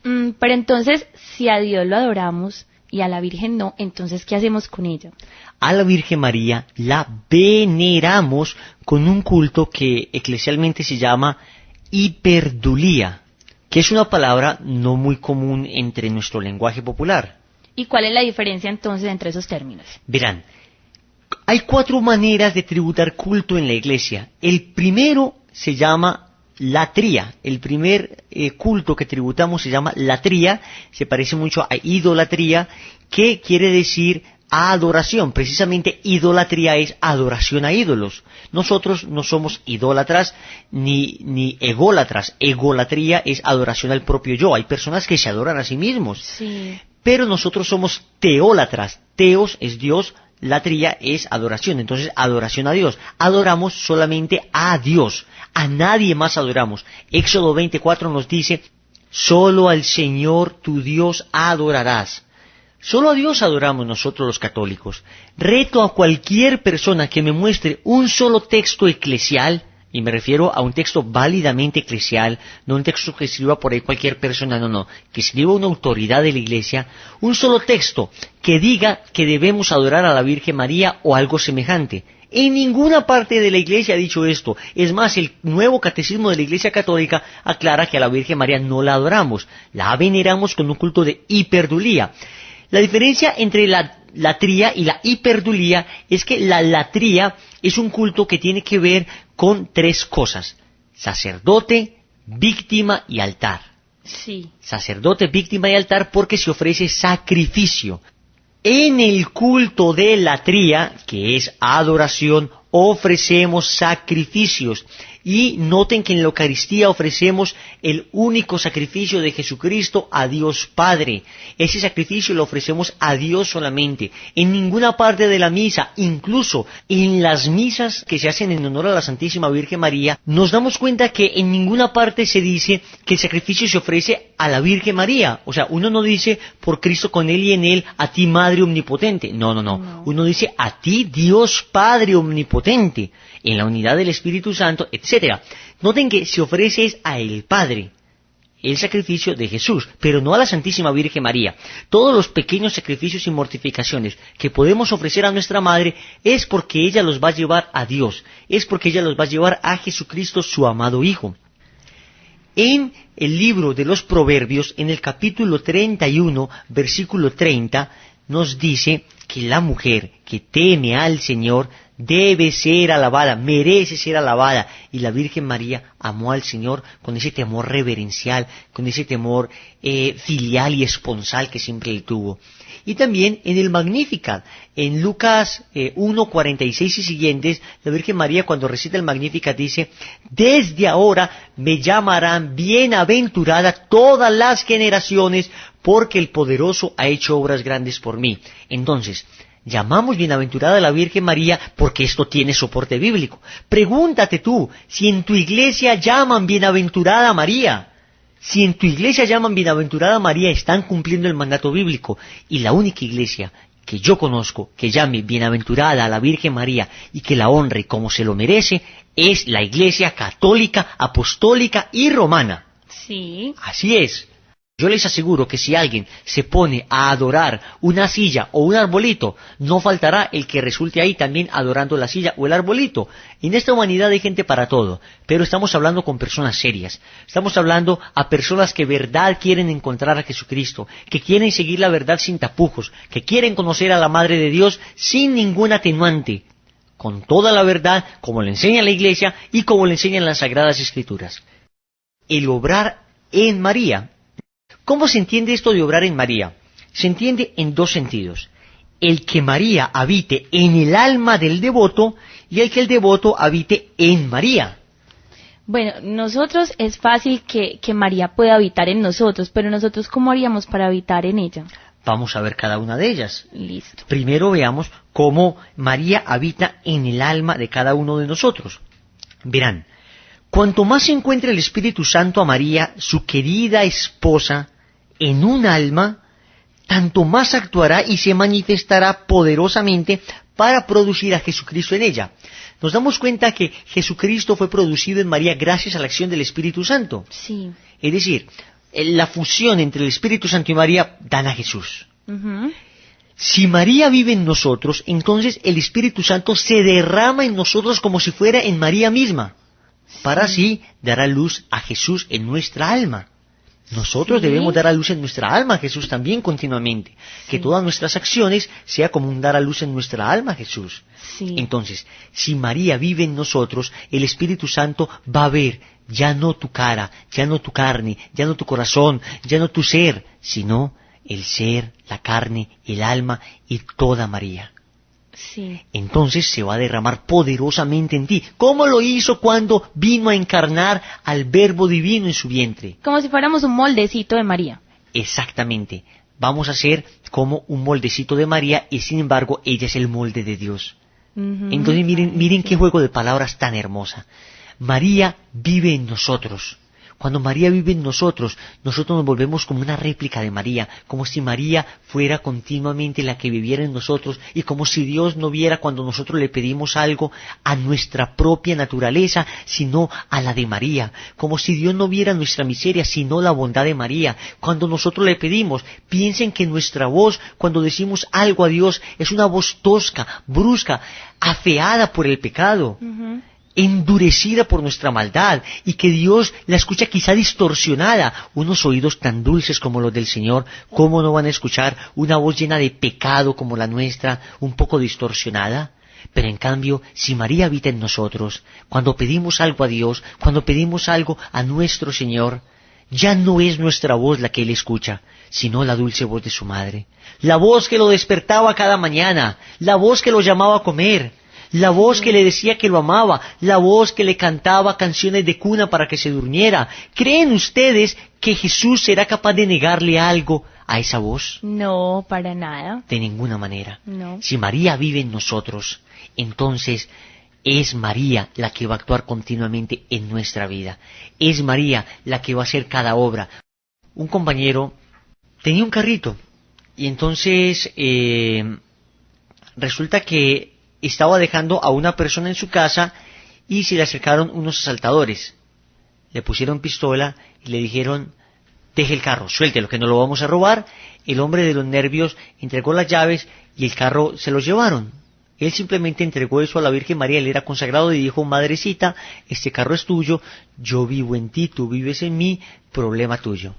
Pero entonces, si a Dios lo adoramos y a la Virgen no, entonces, ¿qué hacemos con ella? A la Virgen María la veneramos con un culto que eclesialmente se llama hiperdulía, que es una palabra no muy común entre nuestro lenguaje popular. ¿Y cuál es la diferencia entonces entre esos términos? Verán, hay 4 maneras de tributar culto en la iglesia. El primero se llama latría. El primer culto que tributamos se llama latría, se parece mucho a idolatría, que quiere decir adoración. Precisamente idolatría es adoración a ídolos. Nosotros no somos idólatras ni ególatras. Egolatría es adoración al propio yo. Hay personas que se adoran a sí mismos. Sí. Pero nosotros somos teólatras. Teos es Dios, latría es adoración. Entonces, adoración a Dios. Adoramos solamente a Dios. A nadie más adoramos. Éxodo 24 nos dice, solo al Señor tu Dios adorarás. Solo a Dios adoramos nosotros los católicos. Reto a cualquier persona que me muestre un solo texto eclesial, y me refiero a un texto válidamente eclesial, no un texto que escriba por ahí cualquier persona, no, que escriba una autoridad de la Iglesia, un solo texto que diga que debemos adorar a la Virgen María o algo semejante. En ninguna parte de la Iglesia ha dicho esto. Es más, el nuevo catecismo de la Iglesia Católica aclara que a la Virgen María no la adoramos, la veneramos con un culto de hiperdulía. La diferencia entre la latría y la hiperdulía es que la latría es un culto que tiene que ver con 3 cosas: sacerdote, víctima y altar. Sí. Sacerdote, víctima y altar, porque se ofrece sacrificio. En el culto de latría, que es adoración, ofrecemos sacrificios. Y noten que en la Eucaristía ofrecemos el único sacrificio de Jesucristo a Dios Padre. Ese sacrificio lo ofrecemos a Dios solamente. En ninguna parte de la misa, incluso en las misas que se hacen en honor a la Santísima Virgen María, nos damos cuenta que en ninguna parte se dice que el sacrificio se ofrece a la Virgen María. O sea, uno no dice por Cristo con Él y en Él, a ti Madre Omnipotente. No. Uno dice a ti Dios Padre Omnipotente, en la unidad del Espíritu Santo, etcétera. Noten que se ofrece a el Padre el sacrificio de Jesús, pero no a la Santísima Virgen María. Todos los pequeños sacrificios y mortificaciones que podemos ofrecer a nuestra Madre es porque ella los va a llevar a Dios, es porque ella los va a llevar a Jesucristo, su amado Hijo. En el libro de los Proverbios, en el capítulo 31, versículo 30, nos dice que la mujer que teme al Señor debe ser alabada, merece ser alabada. Y la Virgen María amó al Señor con ese temor reverencial, con ese temor filial y esponsal que siempre le tuvo. Y también en el Magnificat, en Lucas 1:46 y siguientes, la Virgen María cuando recita el Magnificat dice, desde ahora me llamarán bienaventurada todas las generaciones, porque el Poderoso ha hecho obras grandes por mí. Entonces, llamamos bienaventurada a la Virgen María porque esto tiene soporte bíblico. Pregúntate tú, si en tu iglesia llaman bienaventurada a María, si en tu iglesia llaman bienaventurada a María, están cumpliendo el mandato bíblico. Y la única iglesia que yo conozco que llame bienaventurada a la Virgen María y que la honre como se lo merece, es la Iglesia Católica, Apostólica y Romana. Sí. Así es. Yo les aseguro que si alguien se pone a adorar una silla o un arbolito, no faltará el que resulte ahí también adorando la silla o el arbolito. En esta humanidad hay gente para todo, pero estamos hablando con personas serias. Estamos hablando a personas que verdad quieren encontrar a Jesucristo, que quieren seguir la verdad sin tapujos, que quieren conocer a la Madre de Dios sin ningún atenuante, con toda la verdad, como le enseña la Iglesia y como le enseñan las Sagradas Escrituras. El obrar en María. ¿Cómo se entiende esto de obrar en María? Se entiende en 2 sentidos. El que María habite en el alma del devoto y el que el devoto habite en María. Bueno, nosotros es fácil que María pueda habitar en nosotros, pero nosotros ¿cómo haríamos para habitar en ella? Vamos a ver cada una de ellas. Listo. Primero veamos cómo María habita en el alma de cada uno de nosotros. Verán, cuanto más se encuentre el Espíritu Santo a María, su querida esposa, en un alma, tanto más actuará y se manifestará poderosamente para producir a Jesucristo en ella. Nos damos cuenta que Jesucristo fue producido en María gracias a la acción del Espíritu Santo. Sí. Es decir, la fusión entre el Espíritu Santo y María dan a Jesús. Ujú. Si María vive en nosotros, entonces el Espíritu Santo se derrama en nosotros como si fuera en María misma, para así dar a luz a Jesús en nuestra alma. Nosotros Sí. debemos dar a luz en nuestra alma a Jesús también continuamente. Que Sí. todas nuestras acciones sea como un dar a luz en nuestra alma a Jesús. Sí. Entonces, si María vive en nosotros, el Espíritu Santo va a ver ya no tu cara, ya no tu carne, ya no tu corazón, ya no tu ser, sino el ser, la carne, el alma y toda María. Sí. Entonces se va a derramar poderosamente en ti, como lo hizo cuando vino a encarnar al Verbo Divino en su vientre. Como si fuéramos un moldecito de María. Exactamente. Vamos a ser como un moldecito de María y sin embargo ella es el molde de Dios. Ujú. Entonces miren, Ay, miren sí. qué juego de palabras tan hermosa. María vive en nosotros. Cuando María vive en nosotros, nosotros nos volvemos como una réplica de María, como si María fuera continuamente la que viviera en nosotros y como si Dios no viera cuando nosotros le pedimos algo a nuestra propia naturaleza, sino a la de María, como si Dios no viera nuestra miseria, sino la bondad de María. Cuando nosotros le pedimos, piensen que nuestra voz, cuando decimos algo a Dios, es una voz tosca, brusca, afeada por el pecado. Ujú. Endurecida por nuestra maldad, y que Dios la escucha quizá distorsionada. Unos oídos tan dulces como los del Señor, ¿cómo no van a escuchar una voz llena de pecado como la nuestra, un poco distorsionada? Pero en cambio, si María habita en nosotros, cuando pedimos algo a Dios, cuando pedimos algo a nuestro Señor, ya no es nuestra voz la que Él escucha, sino la dulce voz de su madre, la voz que lo despertaba cada mañana, la voz que lo llamaba a comer, la voz que le decía que lo amaba, la voz que le cantaba canciones de cuna para que se durmiera. ¿Creen ustedes que Jesús será capaz de negarle algo a esa voz? No, para nada. De ninguna manera. No. Si María vive en nosotros, entonces es María la que va a actuar continuamente en nuestra vida. Es María la que va a hacer cada obra. Un compañero tenía un carrito y entonces resulta que estaba dejando a una persona en su casa y se le acercaron unos asaltadores. Le pusieron pistola y le dijeron: deje el carro, suéltelo, que no lo vamos a robar. El hombre de los nervios entregó las llaves y el carro se lo llevaron. Él simplemente entregó eso a la Virgen María, él era consagrado y dijo: madrecita, este carro es tuyo, yo vivo en ti, tú vives en mí, problema tuyo.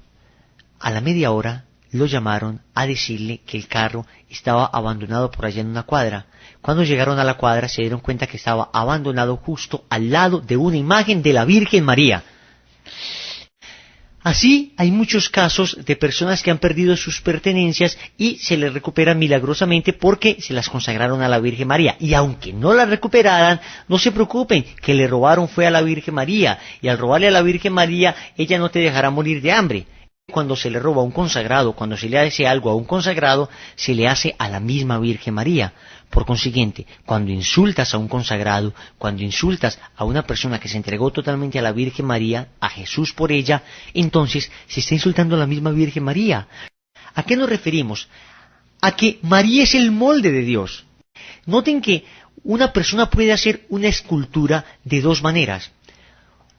A la media hora lo llamaron a decirle que el carro estaba abandonado por allá en una cuadra. Cuando llegaron a la cuadra se dieron cuenta que estaba abandonado justo al lado de una imagen de la Virgen María. Así hay muchos casos de personas que han perdido sus pertenencias y se les recuperan milagrosamente porque se las consagraron a la Virgen María. Y aunque no las recuperaran, no se preocupen, que le robaron fue a la Virgen María. Y al robarle a la Virgen María, ella no te dejará morir de hambre. Cuando se le roba a un consagrado, cuando se le hace algo a un consagrado, se le hace a la misma Virgen María. Por consiguiente, cuando insultas a un consagrado, cuando insultas a una persona que se entregó totalmente a la Virgen María, a Jesús por ella, entonces se está insultando a la misma Virgen María. ¿A qué nos referimos? A que María es el molde de Dios. Noten que una persona puede hacer una escultura de dos maneras.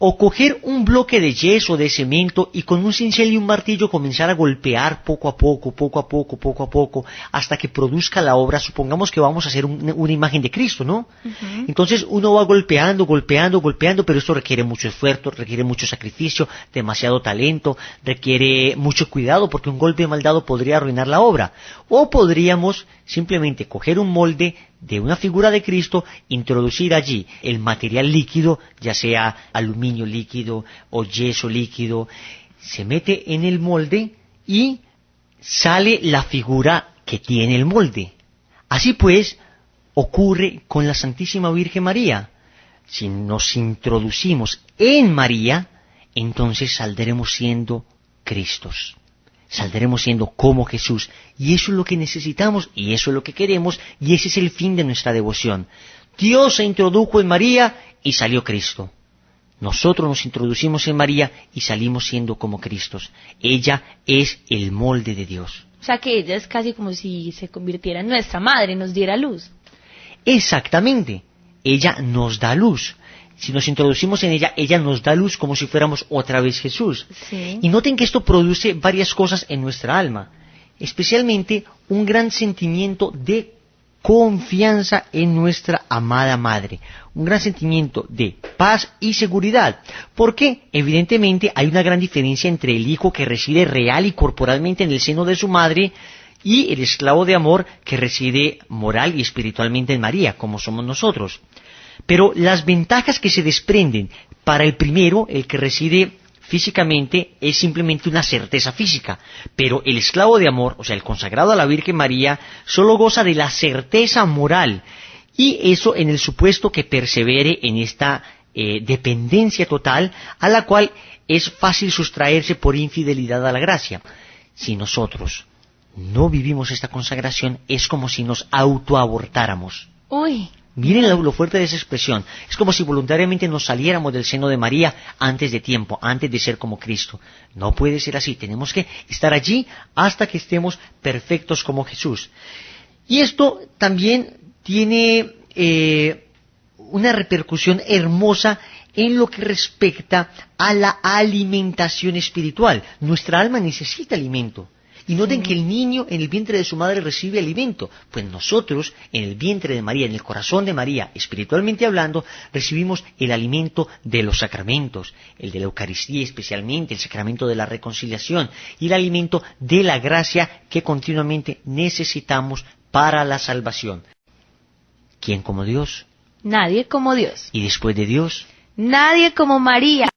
O coger un bloque de yeso, de cemento, y con un cincel y un martillo comenzar a golpear poco a poco, hasta que produzca la obra. Supongamos que vamos a hacer una imagen de Cristo, ¿no? Ujú. Entonces uno va golpeando, pero esto requiere mucho esfuerzo, requiere mucho sacrificio, demasiado talento, requiere mucho cuidado, porque un golpe mal dado podría arruinar la obra. O podríamos simplemente coger un molde de una figura de Cristo, introducir allí el material líquido, ya sea aluminio líquido o yeso líquido, se mete en el molde y sale la figura que tiene el molde. Así pues, ocurre con la Santísima Virgen María. Si nos introducimos en María, entonces saldremos siendo Cristos. Saldremos siendo como Jesús, y eso es lo que necesitamos, y eso es lo que queremos, y ese es el fin de nuestra devoción. Dios se introdujo en María y salió Cristo. Nosotros nos introducimos en María y salimos siendo como Cristos. Ella es el molde de Dios. O sea que ella es casi como si se convirtiera en nuestra madre, nos diera luz. Exactamente. Ella nos da luz. si nos introducimos en ella, ella nos da luz como si fuéramos otra vez Jesús. Sí. Y noten que esto produce varias cosas en nuestra alma, especialmente un gran sentimiento de confianza en nuestra amada madre, un gran sentimiento de paz y seguridad, porque evidentemente hay una gran diferencia entre el hijo que reside real y corporalmente en el seno de su madre y el esclavo de amor que reside moral y espiritualmente en María, como somos nosotros. Pero las ventajas que se desprenden para el primero, el que reside físicamente, es simplemente una certeza física, pero el esclavo de amor, o sea, el consagrado a la Virgen María, solo goza de la certeza moral, y eso en el supuesto que persevere en esta dependencia total, a la cual es fácil sustraerse por infidelidad a la gracia. Si nosotros no vivimos esta consagración, es como si nos autoabortáramos. Uy. Miren lo fuerte de esa expresión. Es como si voluntariamente nos saliéramos del seno de María antes de tiempo, antes de ser como Cristo. No puede ser así. Tenemos que estar allí hasta que estemos perfectos como Jesús. Y esto también tiene una repercusión hermosa en lo que respecta a la alimentación espiritual. Nuestra alma necesita alimento. Y noten que el niño en el vientre de su madre recibe alimento, pues nosotros en el vientre de María, en el corazón de María, espiritualmente hablando, recibimos el alimento de los sacramentos, el de la Eucaristía especialmente, el sacramento de la reconciliación y el alimento de la gracia que continuamente necesitamos para la salvación. ¿Quién como Dios? Nadie como Dios. ¿Y después de Dios? Nadie como María.